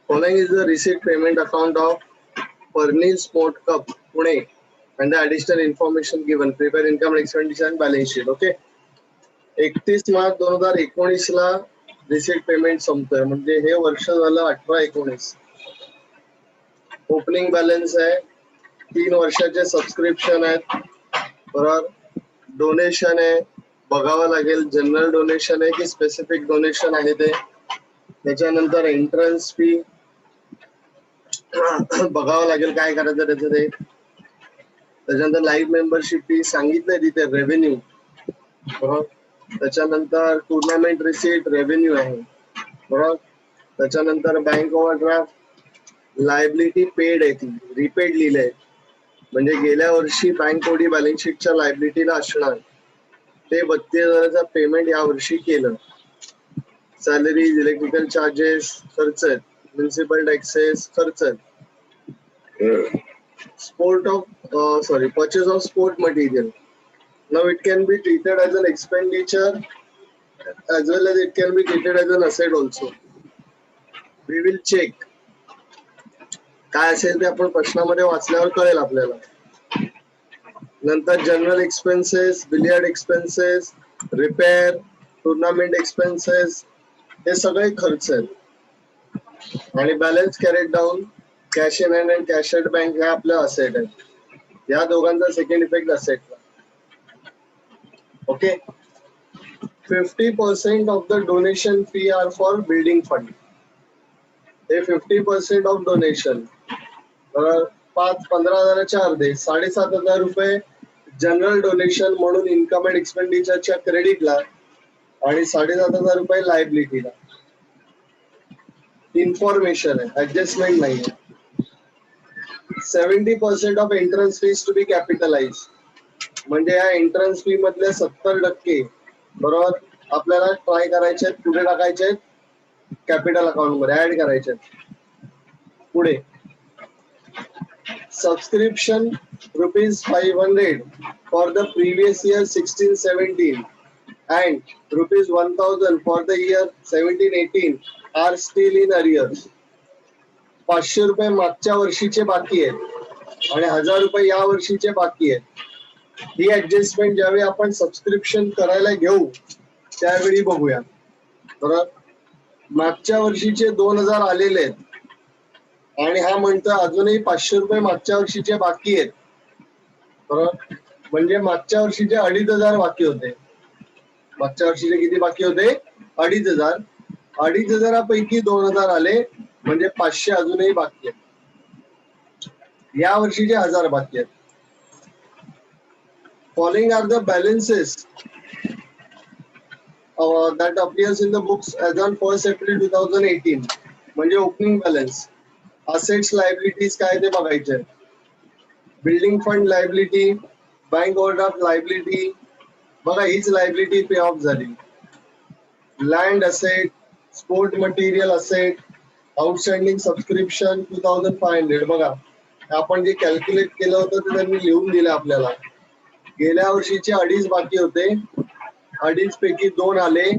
Following is the receipt payment account of Pernil Sport Cup, Pune, and the additional information given. Prepare income, expenditure and balance sheet. Okay. 31 March 2019 ला receipt payment संपतोय, म्हणजे हे वर्ष झालं 18-19. Opening balance आहे, 3 वर्षाचे subscription आहेत, बरोबर. Donation आहे, बघावं लागेल जनरल डोनेशन आहे की स्पेसिफिक डोनेशन आहे ते. त्याच्यानंतर एंट्रन्स फी बघावं लागेल काय करायचं त्याचं ते. त्याच्यानंतर लाईव्ह मेंबरशिप फी सांगितलंय तिथे, रेव्हेन्यू, बरोबर. त्याच्यानंतर टुर्नामेंट रिसीट रेव्हेन्यू आहे, बरोबर. त्याच्यानंतर बँक ओव्हरड्राफ्ट लायबिलिटी पेड आहे, ती रिपेड लिहिलंय, म्हणजे गेल्या वर्षी बँक ओडी बॅलन्स शीटच्या लायबिलिटीला असणार ते 32,000चा पेमेंट या वर्षी केलं. सॅलरीज, इलेक्ट्रिकल चार्जेस खर्च आहेत, म्युन्सिपल टॅक्सेस खर्च आहेत. Purchase of sport material. Now it can be treated as an expenditure as well as it can be treated as an asset also. We will check. काय असेल ते आपण प्रश्नामध्ये वाचल्यावर कळेल आपल्याला. नंतर general expenses, billiard expenses, repair, tournament expenses, हे सगळे खर्च आहेत. आणि balance carried down, cash in hand and cash at bank हे आपलं असेट आहे. या दोघांचा सेकंड इफेक्ट असेटला. Okay. 50% of the donation fee are for building fund. हे 50% ऑफ डोनेशन, 15,000च्या अर्धे 7,500 रुपये जनरल डोनेशन म्हणून इन्कम अँड एक्सपेंडिचरच्या क्रेडिटला आणि 7,500 रुपये लायबिलिटीला. इन्फॉर्मेशन आहे, ऍडजस्टमेंट नाही. 70% of entrance fees to be capitalise, म्हणजे या एंट्रन्स फी मधले 70%, बरोबर, आपल्याला ट्राय करायचे, पुढे टाकायचे, कॅपिटल अकाउंट मध्ये ऍड करायचे. पुढे subscription ₹500 for the previous year 16-17 and ₹1,000 for the year 17-18 are still in arrears. 500 रुपये मागच्या वर्षीचे बाकी आहेत आणि 1,000 रुपये या वर्षीचे बाकी आहेत. ही ऍडजस्टमेंट ज्यावेळी आपण सबस्क्रिप्शन करायला घेऊ त्यावेळी बघूया, बरोबर. मागच्या वर्षीचे 2,000 आलेले आहेत आणि हा म्हणतो अजूनही 500 रुपये मागच्या वर्षीचे बाकी आहेत, बरोबर. म्हणजे मागच्या वर्षीचे 2,500 बाकी होते. मागच्या वर्षीचे किती बाकी होते? 2,500. 2,500पैकी 2,000 आले, म्हणजे 500 अजूनही बाकी आहेत. या वर्षीचे 1,000 बाकी आहेत. Following are the balances that appears in the books as on 1st April 2018. म्हणजे ओपनिंग बॅलन्स. असेट्स लायबिलिटीज काय ते बघायचे. Building fund liability, bank overdraft liability, बघा हीच लायबिलिटी पे ऑफ झाली. Land asset, sport material asset, outstanding subscription 2,500. बघा आपण जे कॅल्क्युलेट केलं होतं ते त्यांनी लिहून दिलं आपल्याला. गेल्या वर्षीचे 2.5 बाकी होते, 2.5 पैकी 2 आले,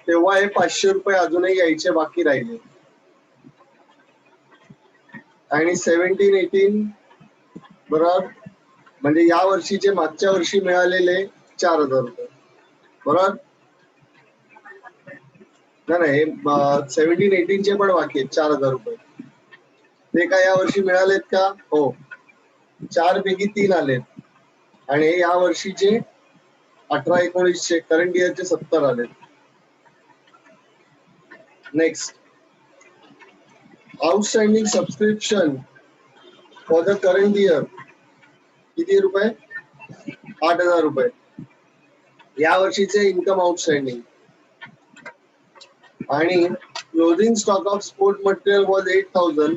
तेव्हा हे 500 रुपये अजूनही यायचे बाकी राहिले. आणि 17-18, बरोबर, म्हणजे या वर्षीचे मागच्या वर्षी मिळालेले 4,000 रुपये, बरोबर. नाही, 17-18 चे पण बाकी आहेत 4,000 रुपये. ते काय या वर्षी मिळालेत का? हो, 4 पैकी 3 आलेत आणि हे या वर्षीचे 18-19 करंट इयरचे 70 आलेत. Next, outstanding subscription for the current year किती रुपये? 8,000 रुपये. या वर्षीचे इन्कम आउटस्टँडिंग. आणि closing stock of sport material was 8,000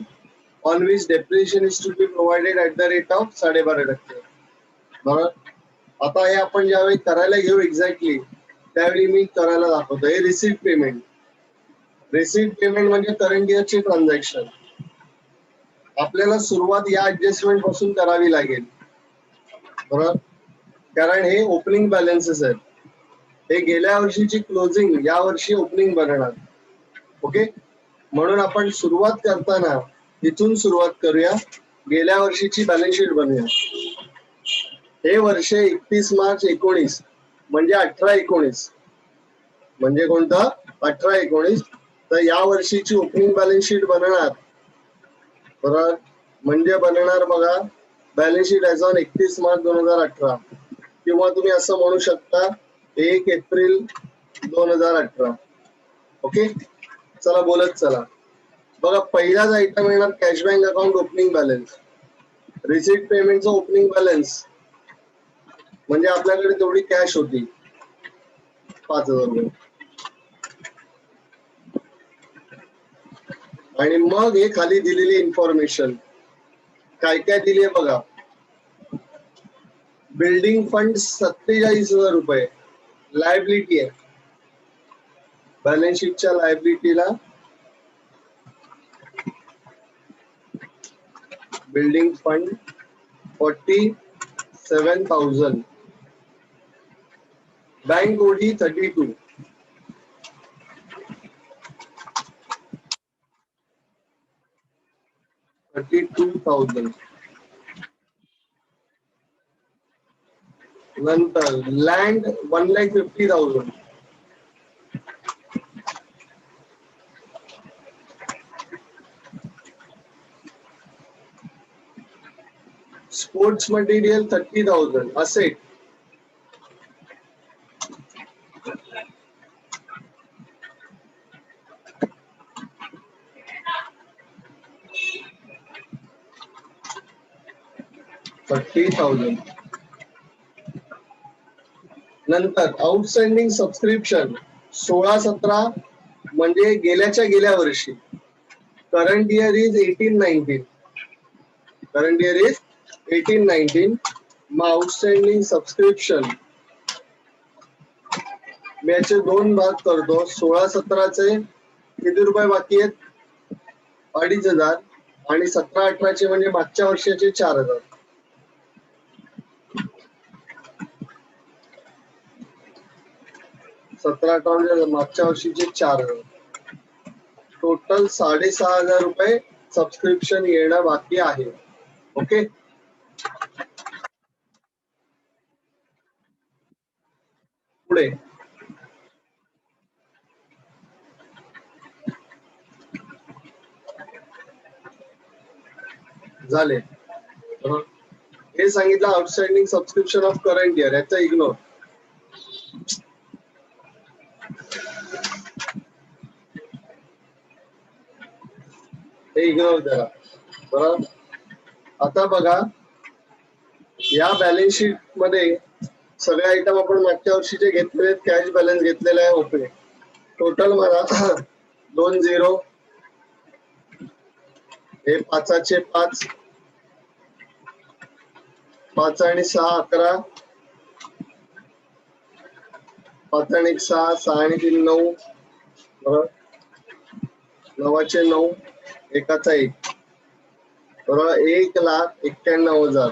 on which depreciation is to be provided at the rate of 12.5%. बरोबर. आता हे आपण ज्यावेळी करायला घेऊ एक्झॅक्टली त्यावेळी मी करायला दाखवतो. हे रिसीट पेमेंट. रिसीट पेमेंट म्हणजे करंट इयरचे ट्रान्झॅक्शन. आपल्याला सुरुवात या ऍडजस्टमेंट पासून करावी लागेल, बरोबर, कारण हे ओपनिंग बॅलन्सेस आहेत. हे गेल्या वर्षीची क्लोजिंग या वर्षी ओपनिंग बनणार. ओके. म्हणून आपण सुरुवात करताना इथून सुरुवात करूया. गेल्या वर्षीची बॅलन्स शीट बनवूया. हे वर्ष 31 मार्च 19 म्हणजे 18-19 म्हणजे कोणतं 18-19. तर या वर्षीची ओपनिंग बॅलन्स शीट बनणार बरोबर. म्हणजे बनणार बघा balance sheet as on 31 March 2018 किंवा तुम्ही असं म्हणू शकता 1 एप्रिल 2018. ओके चला बोलत चला. बघा पहिलाच आयटम येणार cash bank account opening balance. Receipt पेमेंटचा ओपनिंग बॅलन्स म्हणजे आपल्याकडे तेवढी कॅश होती 5,000 रुपये. आणि मग हे खाली दिलेली इन्फॉर्मेशन काय काय दिली आहे बघा. बिल्डिंग फंड 47,000 रुपये लायबिलिटी आहे. बॅलन्स शीटच्या लायबिलिटीला बिल्डिंग फंड 47,000. Bank OD 32. नंतर लँड 1,50,000. Sports material 30,000. असेट 30,000. नंतर आउटस्टँडिंग सबस्क्रिप्शन 16-17 म्हणजे गेल्याच्या गेल्या वर्षी. Current year is 18-19. Current year is 18-19. मग आउटस्टँडिंग सबस्क्रिप्शन मी याचे 2 भाग करतो. 16-17चे किती रुपये बाकी आहेत 2,500 आणि 17-18चे म्हणजे मागच्या वर्षाचे 4,000. 17-18 म्हणजे मागच्या वर्षीचे 4,000. टोटल 6,500 रुपये सबस्क्रिप्शन येणं बाकी आहे. ओके पुढे झाले. हे सांगितलं outstanding subscription of current year. याचा इग्नोर. हे इग्नोर करा बरोबर. आता बघा या बॅलन्स शीट मध्ये सगळे आयटम आपण मागच्या वर्षीचे घेतलेले कॅश बॅलन्स घेतलेला आहे. ओके टोटल मला 2-0 हे 5चे 5 5 आणि 6 11 5 आणि 6 6 आणि 3 9 बरोबर. 9चे 9 1चा 1 बरोबर. 1,91,000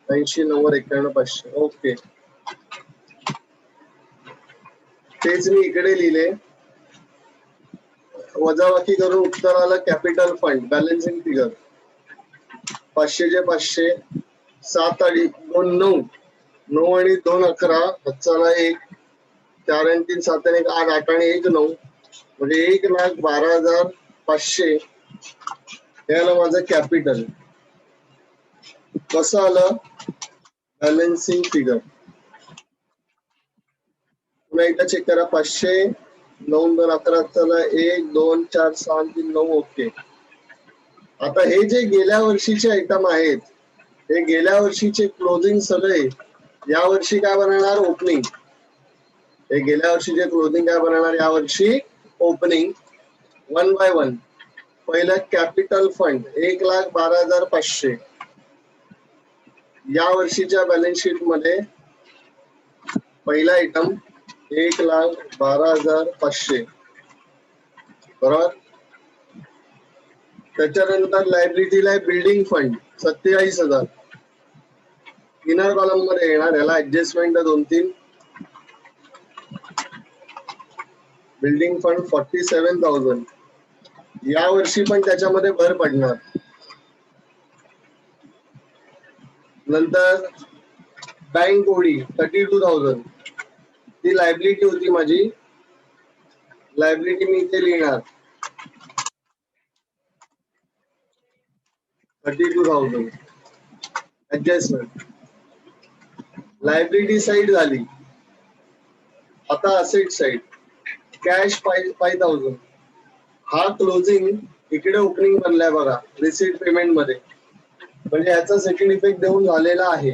80 90 91 500. ओके तेच मी इकडे लिहिले. वजाबाकी करून उत्तर आलं कॅपिटल फंड बॅलन्सिंग फिगर 500चे 500 7 आणि 2 9 9 आणि 2 11 5ला 1 4 आणि 3 7 आणि 1 8 8 आणि 1 9 म्हणजे 1,12,500 हे आलं माझं कॅपिटल. कसं आलं बॅलन्सिंग फिगर पुन्हा एकदा चेक करा. 500 9 2 11 चला 1 2 4 6 3 9. ओके आता हे जे गेल्या वर्षीचे आयटम आहेत हे गेल्या वर्षीचे क्लोजिंग सगळे या वर्षी काय बनणार ओपनिंग. हे गेल्या वर्षीचे क्लोजिंग काय बनणार या वर्षी ओपनिंग. 1 बाय 1. पहिलं कॅपिटल फंड 1,12,500 या वर्षीच्या बॅलन्स शीट मध्ये पहिला आयटम 1,12,500 बरोबर. त्याच्यानंतर लायबिलिटीला बिल्डिंग फंड 47,000 इनर कॉलम मध्ये येणार. याला ऍडजस्टमेंट 2-3. बिल्डिंग फंड 47,000 या वर्षी पण त्याच्यामध्ये भर पडणार. नंतर बँक ओडी 32,000 ती लायबिलिटी होती माझी. लायबिलिटी मी इथे लिहिणार 32,000 ऍडजस्टमेंट. लायबिलिटी साईड झाली. आता असेट साईड. कॅश 5,000. हा क्लोजिंग इकडे ओपनिंग बनलाय बघा रिसीट पेमेंट मध्ये, म्हणजे याचा सेकंड इफेक्ट देऊन झालेला आहे.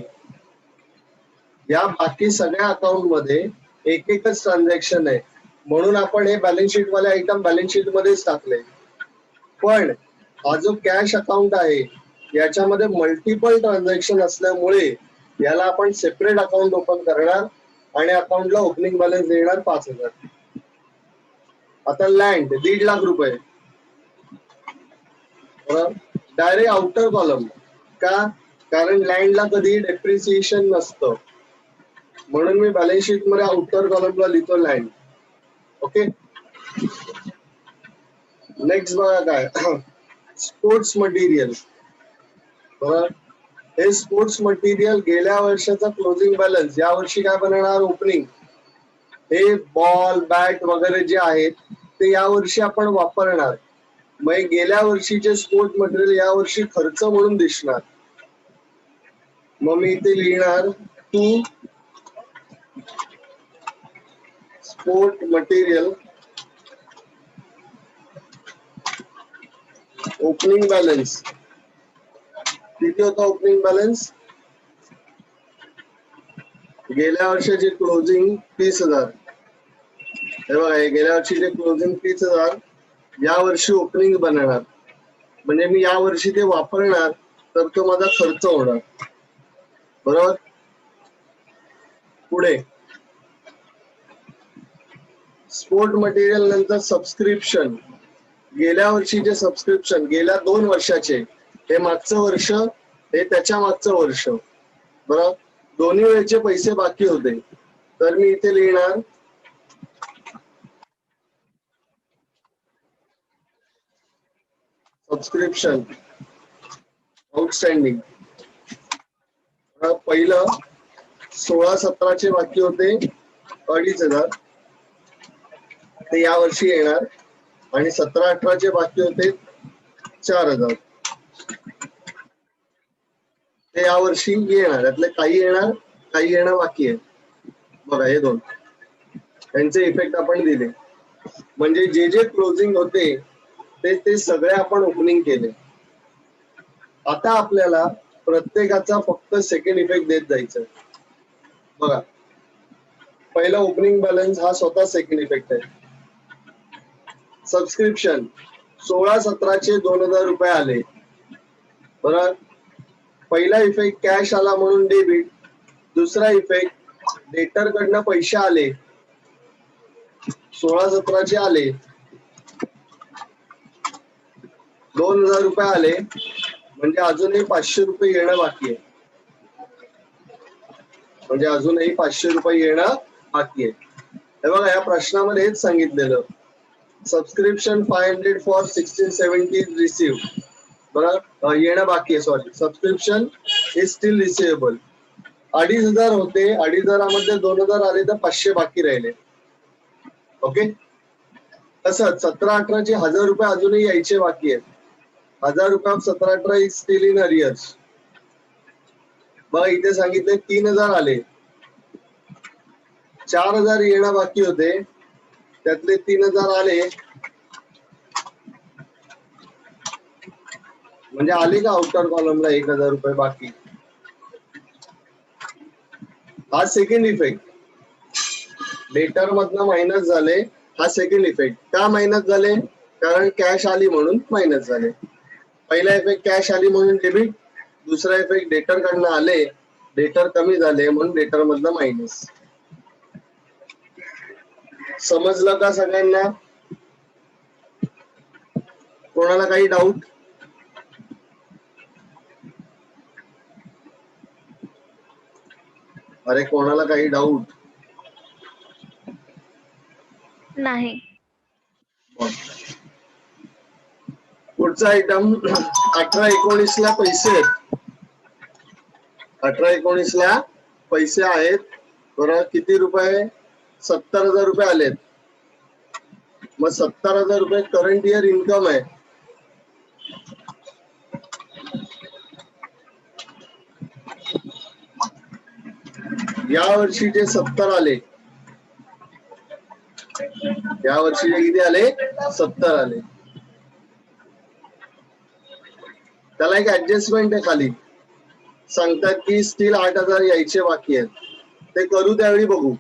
या बाकी सगळ्या अकाउंट मध्ये एक एकच ट्रान्झॅक्शन आहे, म्हणून आपण हे बॅलन्स शीट वाले आयटम बॅलन्स शीट मध्येच टाकले. पण हा जो कॅश अकाउंट आहे याच्यामध्ये मल्टिपल ट्रान्झॅक्शन असल्यामुळे याला आपण सेपरेट अकाउंट ओपन करणार आणि अकाउंटला ओपनिंग बॅलन्स देणार 5,000. आता लँड 1.5 लाख रुपये डायरेक्ट आउटर कॉलम. का? कारण लँडला कधी डेप्रिसिएशन नसतं, म्हणून मी बॅलन्स शीट मध्ये आउटर कॉलमला लिहितो लँड. ओके. नेक्स्ट बघा काय स्पोर्ट्स मटेरियल. बघा हे स्पोर्ट्स मटेरियल गेल्या वर्षाचा क्लोजिंग बॅलन्स या वर्षी काय बनवणार ओपनिंग. हे बॉल बॅट वगैरे जे आहेत ते या वर्षी आपण वापरणार, मग गेल्या वर्षीचे स्पोर्ट मटेरियल या वर्षी खर्च म्हणून दिसणार. मग मी इथे लिहिणार to sport material opening balance. किती होता ओपनिंग बॅलन्स गेल्या वर्षाचे क्लोजिंग 30,000. हे बघा हे गेल्या वर्षीचे क्लोजिंग 30,000 या वर्षी ओपनिंग बनवणार, म्हणजे मी या वर्षी ते वापरणार तर तो माझा खर्च होणार. बरोबर. पुढे स्पोर्ट मटेरियल नंतर सबस्क्रिप्शन. गेल्या वर्षीचे सबस्क्रिप्शन गेल्या 2 वर्षाचे, हे मागचं वर्ष हे त्याच्या मागचं वर्ष. बरोबर. दोन्ही वेळेचे पैसे बाकी होते, तर मी इथे लिहिणार सबस्क्रिप्शन आउटस्टँडिंग. पहिलं 16-17 बाकी होते 2,500 ते या वर्षी येणार, आणि 17-18 बाकी होते 4,000 ते या वर्षी येणार. यातले काही येणार काही येणं बाकी आहे. बघा हे दोन त्यांचे इफेक्ट आपण दिले, म्हणजे जे जे क्लोजिंग होते ते सगळे आपण ओपनिंग केले. आता आपल्याला प्रत्येकाचा फक्त सेकंड इफेक्ट देत जायचं. बघा पहिला ओपनिंग बॅलन्स हा स्वतः सेकंड इफेक्ट आहे. सबस्क्रिप्शन 16-17 2,000 रुपये आले. बरोबर. पहिला इफेक्ट कॅश आला म्हणून डेबिट. दुसरा इफेक्ट डेटर कडनं पैसे आले 16-17 आले 2,000 रुपये आले, म्हणजे अजूनही 500 रुपये येणं बाकी आहे. म्हणजे अजूनही 500 रुपये येणं बाकी आहे. हे बघा या प्रश्नामध्ये हेच सांगितलेलं. Subscription 500 for 16-17 receive. बरोबर येणं बाकी आहे. Sorry subscription is steel receivable. 2,500 होते, 2,500 मध्ये 2,000 आले तर 500 बाकी राहिले. ओके. तसंच 17-18 1,000 रुपये अजूनही यायचे बाकी आहेत. 1,000 रुपये 17-18 इज स्टील इन अरियर्स. बघा इथे सांगितले 3,000 आले, 4,000 येणं बाकी होते, त्यातले 3,000 आले, म्हणजे आले का आउटर कॉलमला 1,000 रुपये बाकी. हा सेकंड इफेक्ट. लेटर मधनं मायनस झाले, हा सेकंड इफेक्ट. का मायनस झाले? कारण कॅश आली म्हणून मायनस झाले. पहिला इफेक्ट कॅश आली म्हणून डेबिट, दुसरा इफेक्ट डेटर कडनं आले, डेटर कमी झाले म्हणून डेटर मधनं मायनस. समजलं का सगळ्यांना? कोणाला काही डाऊट? अरे कोणाला काही डाऊट? नाही. पुढचा आयटम 18-19 ला पैसे आहेत. 18-19 ला पैसे आहेत. बरं, किती रुपये? 70,000 रुपये आलेत. मग 70,000 रुपये करंट इयर इन्कम आहे. या वर्षी जे 70 आले, या वर्षी किती आले? 70 आले. त्याला एक ऍडजस्टमेंट आहे खाली, सांगतात की स्टील 8,000 यायचे बाकी आहेत. ते करू त्यावेळी बघू.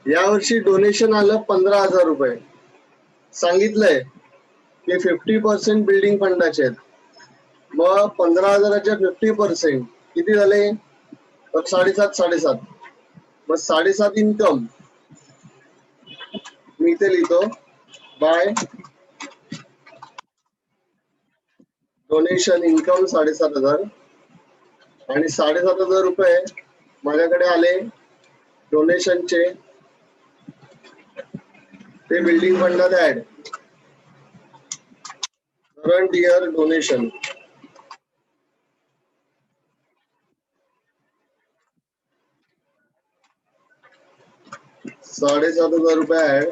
यावर्षी डोनेशन आलं 15,000 रुपये. सांगितलंय की 50% बिल्डिंग फंडाचे आहेत. मग 15,000च्या 50% किती झाले? 7.5. मग 7.5 इन्कम मी इथे लिहितो बाय डोनेशन इन्कम 7,500 आणि 7,500 रुपये माझ्याकडे आले डोनेशनचे, ते बिल्डिंग फंडात ऍड. करंट इयर डोनेशन 7,500 रुपये ऍड.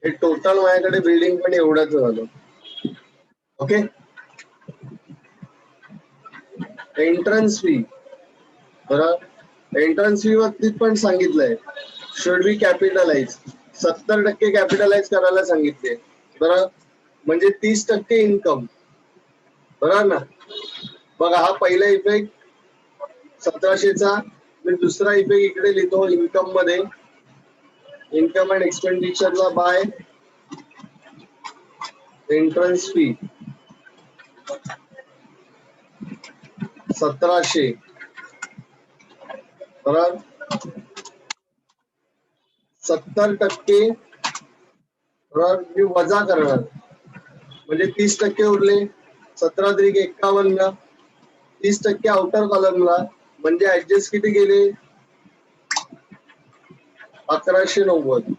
हे टोटल माझ्याकडे बिल्डिंग पण एवढंच झालं. ओके. एंट्रन्स फी, बरं, एंट्रन्स फी वरती पण सांगितलंय शुड बी कॅपिटलाइज. 70% कॅपिटलाइज करायला सांगितले. बरं, म्हणजे 30% इन्कम. बरोबर ना? बघा, हा पहिला इफेक्ट 1700चा. मी दुसरा इफेक्ट इकडे लिहितो इन्कम मध्ये. इन्कम अँड एक्सपेंडिचरला बाय एंट्रन्स फी 1700. बरोबर, 70% बरोबर मी वजा करणार, म्हणजे 30% उरले. 17×51, 30% आउटर कॉलमला, म्हणजे ऍडजस्ट किती गेले? 1190.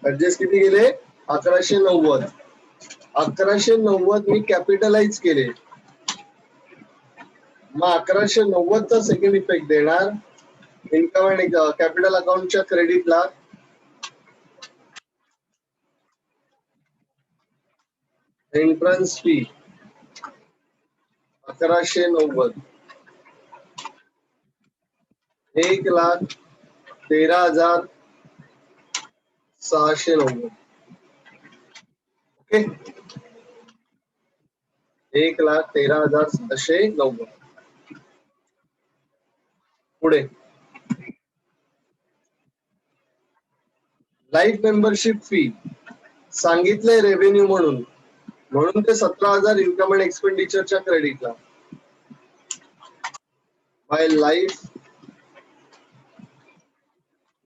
ऍडजस्ट किती गेले? 1190. 1190 मी कॅपिटलाइज केले. मग 1190चा सेकंड इफेक्ट देणार इन्कम अँड कॅपिटल अकाउंटच्या क्रेडिटला. Entrance fee 1190, 1,13,690. ओके, 1,13,690. पुढे लाईफ मेंबरशिप फी सांगितलंय रेव्हेन्यू म्हणून, म्हणून ते 17,000 इन्कम अँड एक्सपेंडिचरच्या क्रेडिटला. बाय लाईफ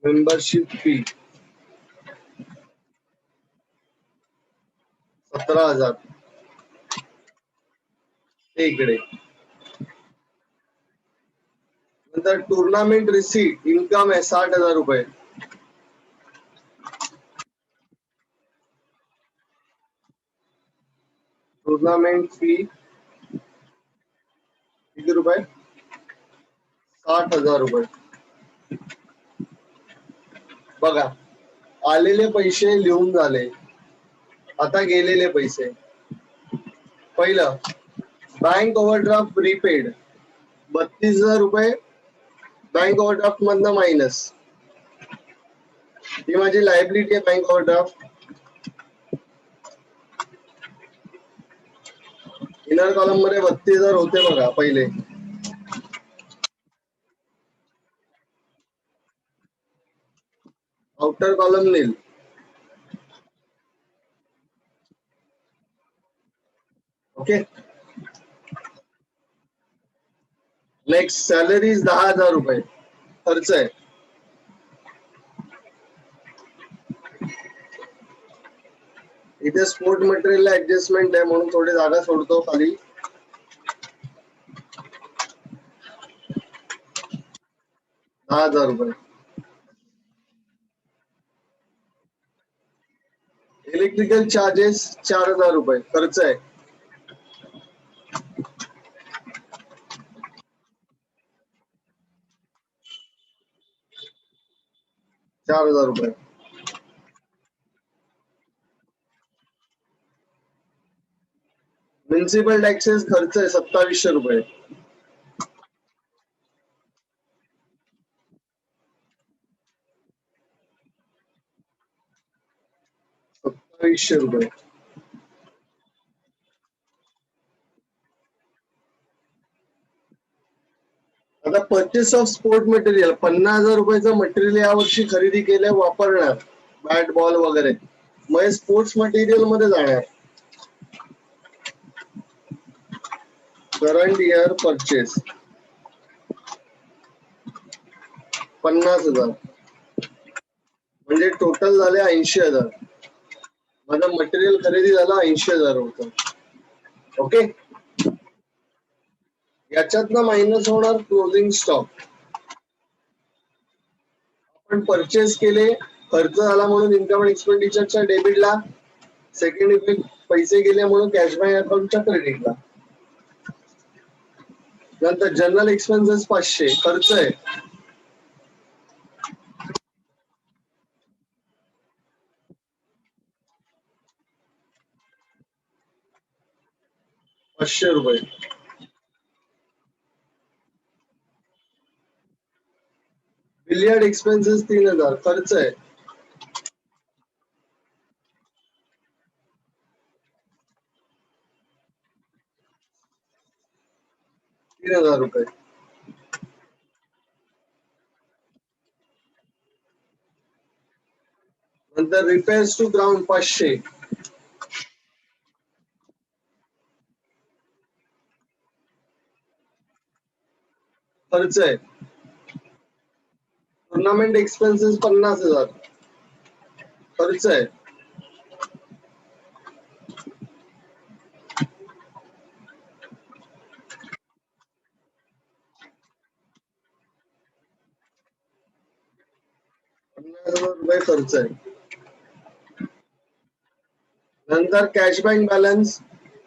मेंबरशिप फी 17,000 इकडे. नंतर टुर्नामेंट रिसीट इन्कम आहे 60,000 रुपये. टुर्नामेंट फी किती रुपये? 60,000 रुपये. बघा, आलेले पैसे लिहून झाले. आता गेलेले पैसे. पहिलं, बँक ओव्हरड्राफ्ट प्रीपेड 32,000 रुपये बँक ओव्हरड्राफ्ट मधनं मायनस. ही माझी लायबिलिटी आहे बँक ओव्हरड्राफ्ट. इनर कॉलम मध्ये 32,000 होते बघा पहिले. आउटर कॉलम नील. ओके. नेक्स्ट, सॅलरीज 10,000 रुपये खर्च आहे. इथे स्पोर्ट मटेरियल ऍडजस्टमेंट आहे म्हणून थोडी जागा सोडतो खाली. 10,000 रुपये. इलेक्ट्रिकल चार्जेस 4,000 रुपये खर्च आहे. ₹4,000. म्युन्सिपल टॅक्सेस खर्च आहे 2,700 रुपये. 2,700 रुपये. आता परचेस ऑफ स्पोर्ट मटेरियल 50,000 रुपयाचं मटेरियल यावर्षी खरेदी केल्या वापरणार, बॅट बॉल वगैरे, मग स्पोर्ट्स मटेरियल मध्ये जाणार. करंट इयर परचेस 50,000 म्हणजे टोटल झाले 80,000. माझं मटेरियल खरेदी झालं 80,000 होतं. ओके, याच्यातनं मायनस होणार क्लोजिंग स्टॉक. आपण परचेस केले, खर्च झाला म्हणून इन्कम एक्सपेंडिचरच्या डेबिटला, सेकंड इफेक्ट पैसे गेले म्हणून कॅश बँक अकाउंटच्या क्रेडिटला. नंतर जनरल एक्सपेन्सेस 500 खर्च आहे. ₹500. बिलियर्ड एक्सपेन्सेस 3,000 खर्च आहे. ₹3,000. नंतर रिपेअर्स टू ग्राउंड 500 खर्च आहे. टुर्नामेंट एक्सपेन्सेस 50,000 खर्च आहे. ₹50,000 खर्च आहे. नंतर cash bank balance,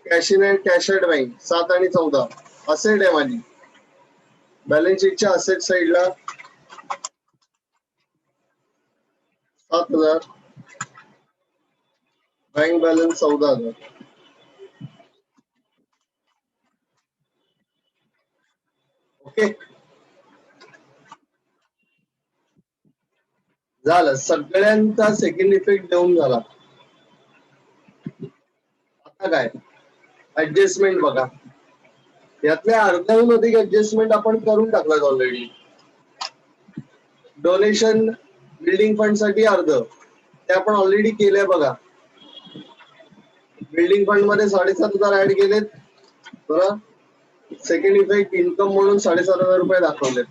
cash in and cash at bank 7 आणि 14 असेट आहे माझी. बॅलन्स शीटच्या असेट साईडला 7,000, बँक बॅलन्स 14,000. ओके, झालं. सगळ्यांचा सेकंड इफेक्ट देऊन झाला. आता काय ऍडजस्टमेंट बघा. यातल्या अर्ध्याहून अधिक ऍडजस्टमेंट आपण करून टाकलात ऑलरेडी. डोनेशन बिल्डिंग फंड साठी अर्ध ते आपण ऑलरेडी केलंय बघा. बिल्डिंग फंड मध्ये 7,500 ऍड केलेत. बरं, सेकंड इफेक्ट इन्कम म्हणून 7,500 रुपये दाखवलेत.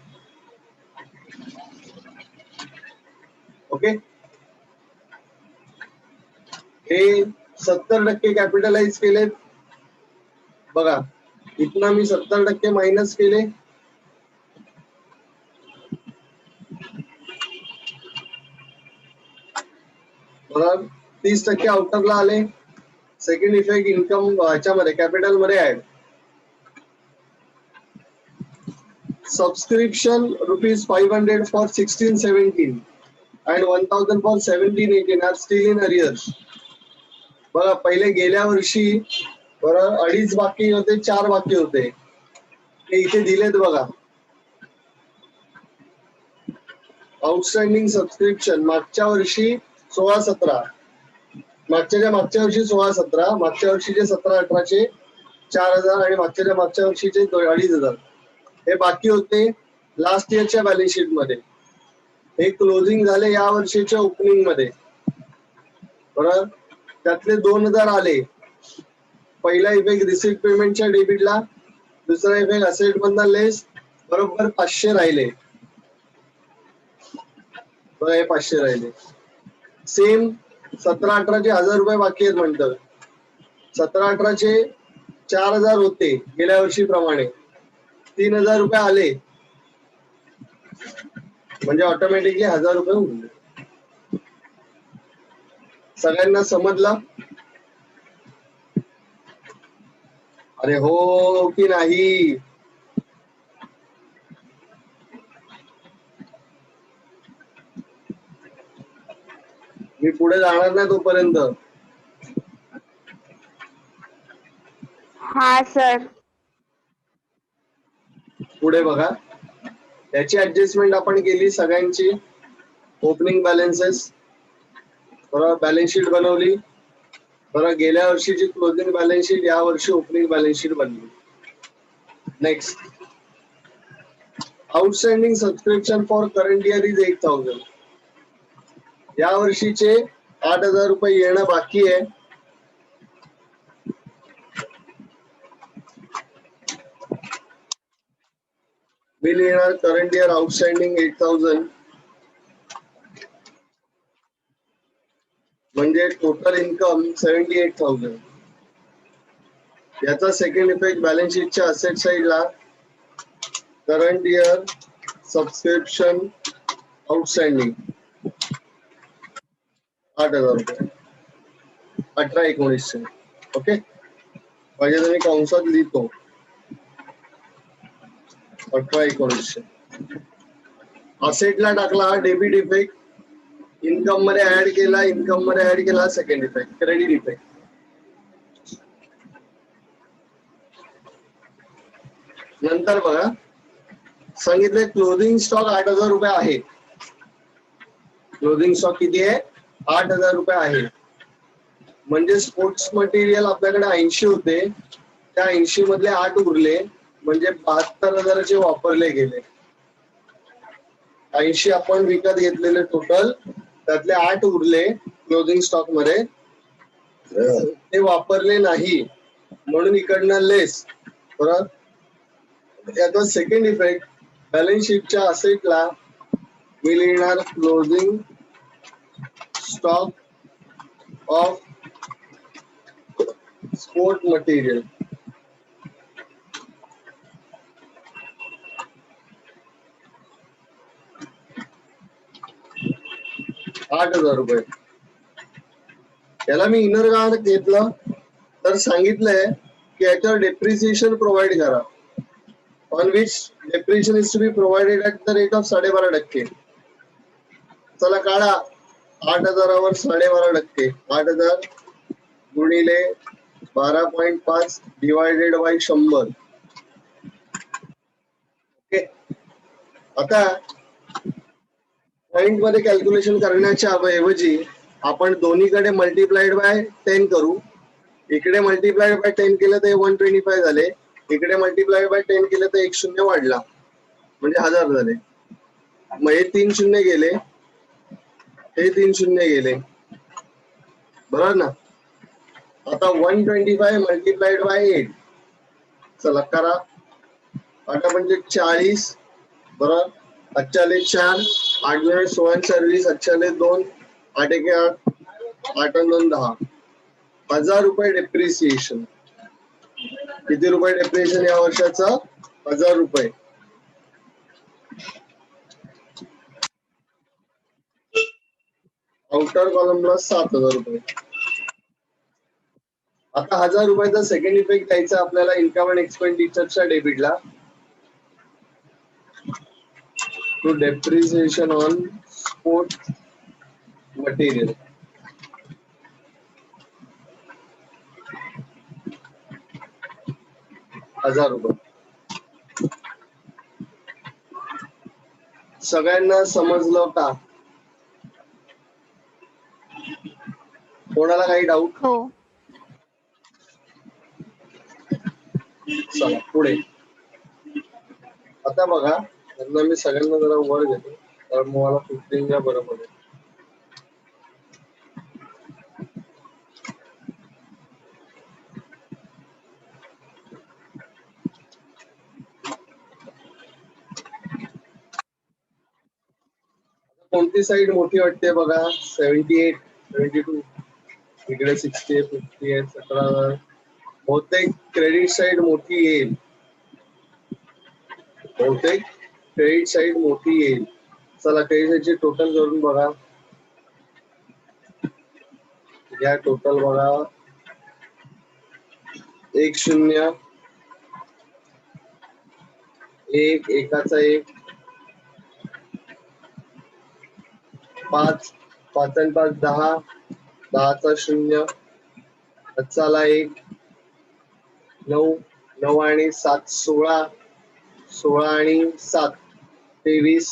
ओके, हे 70% कॅपिटलाइज केलेत बघा. इथनं मी 70% मायनस केले. बरं, 30% आउटरला आले. सेकंड इफेक्ट इन्कम ह्याच्यामध्ये कॅपिटल मध्ये add. Subscription ₹500 for 16-17 and 1,000 for 17-18 are still in arrears. बघा, पहिले गेल्या वर्षी बरं 2.5 बाकी होते, 4 बाकी होते, ते इथे दिलेत बघा. आउटस्टँडिंग सबस्क्रिप्शन मागच्या वर्षी 16-17, मागच्या वर्षी 16-17, मागच्या वर्षीचे 17-18चे 4,000 आणि मागच्या वर्षीचे 2,500 हे बाकी होते लास्ट इयरच्या बॅलन्स शीट मध्ये. हे क्लोजिंग झाले या वर्षीच्या ओपनिंग मध्ये. बरोबर, त्यातले 2,000 आले. पहिला इफेक्ट रिसिप्ट पेमेंटच्या डेबिटला, दुसरा इफेक्ट असेट मधला लेस, बरोबर 500 राहिले. बघा, हे 500 राहिले. सेम 17-18चे 1,000 रुपये बाकी आहेत म्हणतात. 17-18चे 4,000 होते गेल्या वर्षीप्रमाणे, 3,000 रुपये आले म्हणजे ऑटोमॅटिकली 1,000 रुपये होऊन. सगळ्यांना समजलं? अरे हो की नाही? मी पुढे जाणार नाही तोपर्यंत. हा सर. पुढे बघा, याची ऍडजस्टमेंट आपण केली सगळ्यांची. ओपनिंग बॅलन्सेस, बरोबर, बॅलन्स शीट बनवली, बरोबर. गेल्या वर्षीची क्लोजिंग बॅलन्स शीट या वर्षी ओपनिंग बॅलन्स शीट बनली. Next, outstanding subscription for current year is 8,000. या वर्षीचे 8,000 रुपये येणं बाकी आहे. बिल येणार करंट इयर आउटस्टँडिंग 8,000, म्हणजे टोटल इन्कम 78,000. याचा सेकंड इफेक्ट बॅलन्स शीटच्या असेट साइडला करंट इयर सबस्क्रिप्शन आउटस्टँडिंग 8,000 रुपये, 18-19. ओके, पाहिजे तर मी कंसात लिहितो 18-19. असेटला टाकला हा डेबिट इफेक्ट, इन्कम मध्ये ऍड केला, इन्कम मध्ये ऍड केला सेकंड इफेक्ट क्रेडिट इफेक्ट. नंतर बघा, सांगितले क्लोजिंग स्टॉक 8,000 रुपये आहे. क्लोजिंग स्टॉक किती आहे? 8,000 रुपये आहे. म्हणजे स्पोर्ट्स मटेरियल आपल्याकडे 80 होते, त्या 80 मधले 8 उरले, म्हणजे 72,000चे वापरले गेले. 80 आपण विकत घेतलेले टोटल, त्यातले 8 उरले क्लोजिंग स्टॉक मध्ये, ते वापरले नाही, म्हणून इकडनं लेस. बरोबर. याचा सेकंड इफेक्ट बॅलन्स शीटच्या असेटला मी लिहिणार closing stock of sport material. ₹8,000. याला मी इनर गार्ड घेतलं तर सांगितलंय की याच्यावर डेप्रिसिएशन प्रोव्हाइड करा, on which depreciation is to be provided at the rate of 12.5%. चला काढा, 8,000वर 12.5%, 8,000 गुणिले 12.5 डिवायडेड बाय 100. ओके, आता पॉइंट मध्ये कॅल्क्युलेशन करण्याच्या ऐवजी आपण दोन्हीकडे मल्टिप्लाइड बाय 10 करू. इकडे मल्टिप्लाइड बाय 10 केलं तर 125 झाले, इकडे मल्टिप्लाइड बाय 10 केलं तर 1 शून्य वाढला, म्हणजे 1000 झाले. मग हे 3 शून्य गेले, हे 3 शून्य गेले, बरोबर ना. आता 125 मल्टिप्लाइड बाय 8, चला करा, 8 म्हणजे 40, बरोबर. 4 8 16 सर्व्हिस, 2 8 1 8, 8 2 10, 1000 रुपये डेप्रिसिएशन. किती रुपये डेप्रिसिएशन या वर्षाचं? 1000 रुपये. आउटर कॉलमला 7,000 रुपये. आता 1000 रुपयाचा सेकंड इफेक्ट द्यायचा आपल्याला इन्कम अँड एक्सपेंडिचरच्या डेबिटला, to depreciation on sport material. ₹1000. सगळ्यांना समजलं का? कोणाला काही डाऊट? हो. चला पुढे. आता बघा, यांना मी सगळ्यांना जरा वर घेतो, तर मला 15 च्या बरोबर आहे. कोणती साईड मोठी वाटते बघा? 78, 72, इकडे 68, 58, 17,000. बहुतेक क्रेडिट साईड मोठी येईल, बहुतेक क्रेडिट साईड मोठी येईल. चला क्रेडिट साईडची टोटल करून बघा. या टोटल बघा 1 0 1 एकाचा 1 5 5 आणि 5 10 10चा 0 5ला 1 9 9 आणि 7 16 16 आणि 7 23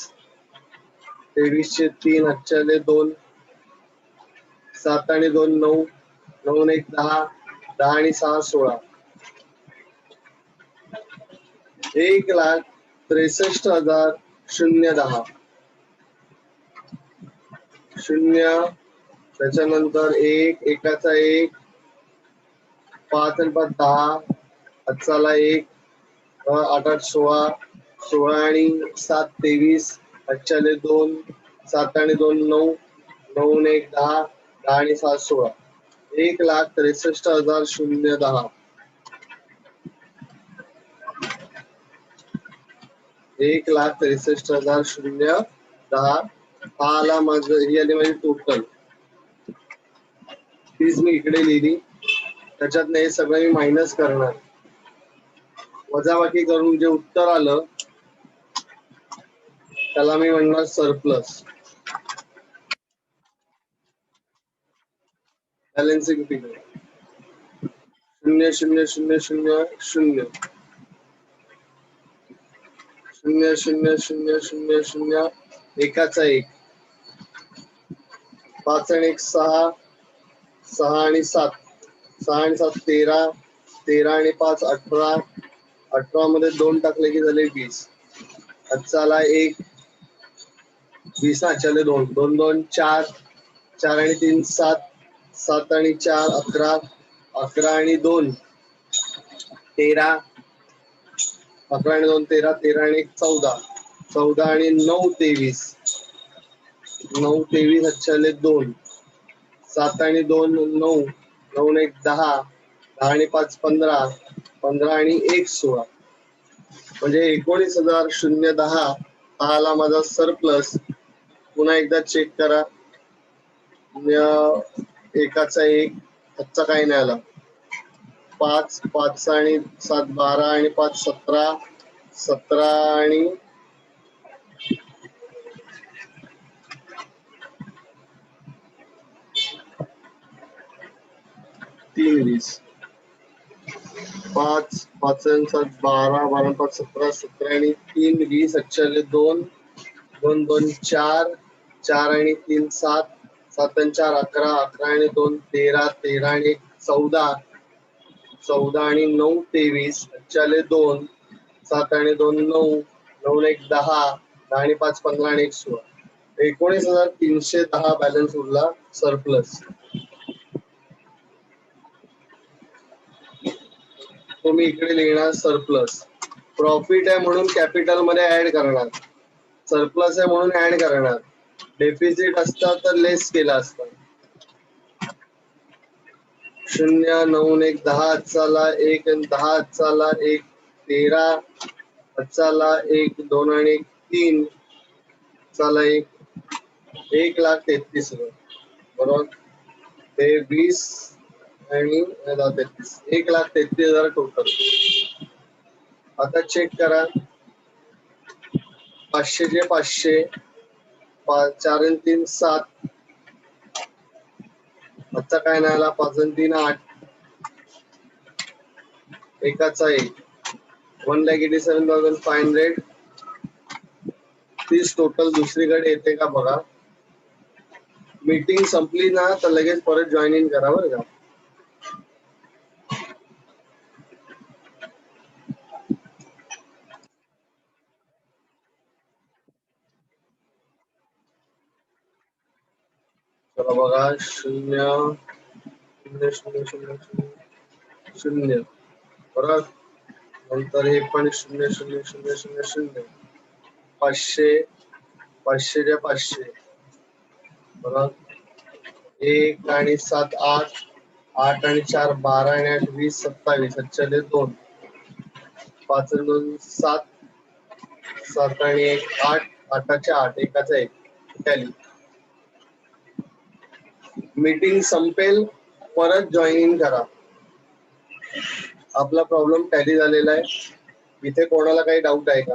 23 चे 3 हातच्याले 2 7 आणि 2 9 9 आणि 1 10 10 आणि 6 16 1,63,010 शून्य त्याच्यानंतर 1 एकाचा 1 5 आणि 5 10 5ला 1 8 8 16 16 आणि 7 23 5च्याले 2 7 आणि 2 9 9 आणि 1 10 10 आणि 7 16 1,63,010 1,63,010 हा आला माझं ही आली माझी टोटल फीज मी इकडे लिहिली त्याच्यात हे सगळं मी मायनस करणार वजाबाकी करून जे उत्तर आलं त्याला मी म्हणणार सरप्लस बॅलन्सिंग फिगर 0 0 0 0 0 0 0 0 0 0 एकाचा 1 5 आणि 1 6 6 आणि 7 6 आणि 7 13 13 आणि 5 18 18 मध्ये 2 टाकले की झाले 20 आजचाला 1 20 आजच्याले 2 2 2 4 4 आणि 3 7 7 आणि 4 11 11 आणि 2 13 11 आणि 2 13 13 आणि 1 14 14 आणि 9 23 9 23 आजच्याले 2 7 आणि 2 9 9 आणि 1 10 10 आणि 5 15 15 आणि 1 16 म्हणजे 19,010 हा आला माझा सरप्लस पुन्हा एकदा चेक करा एकाचा 1 आजचा काही नाही आला 5 5 आणि 7 12 आणि 5 17 17 आणि 3 20 5 5 आणि 7 12 12 आणि 5 17 17 आणि 3 20 आजच्याले 2 2 2 4 4 आणि 3 7 7 आणि 4 11 11 आणि 2 13 13 आणि 1 14 14 आणि 9 23 आजच्याले 2 7 आणि 2 9 9 आणि 1 10 10 आणि 5 15 आणि 1 16 19,310 बॅलन्स उरला सरप्लस तो मी इकडे लिहिणार सरप्लस प्रॉफिट आहे म्हणून कॅपिटल मध्ये ऍड करणार सरप्लस आहे म्हणून ऍड करणार डेफिसिट असता तर लेस केला असता 0 9 1 10 आजचाला 1 आणि 10 आजचाला 1 13 आजचाला 1 2 आणि 1 3 चाला 1,33,000 बरोबर ते 20 आणि 33 1,33,000 टोटल आता चेक करा 500 चे 500 4 आणि 3 7 आजचा काय नाही आला 5 आणि 3 8 एकाचा 1 1,87,500 तीच टोटल दुसरीकडे येते का बघा मीटिंग संपली ना तर लगेच परत जॉईन इन करा बरं का चला बघा 0 0 0 0 0 बरोबर नंतर हे पण 0 0 0 0 0 500 500 च्या 500 बरोबर 1 आणि 7 8 8 आणि 4 12 आणि 8 20 27 आजच्याले 2 5 आणि 2 7 7 आणि 1 8 8च्या 8 एकाचा 1 टॅली मीटिंग संपेल परत जॉईन इन करा. आपला प्रॉब्लेम टॅली झालेला आहे. इथे कोणाला काही डाऊट आहे का?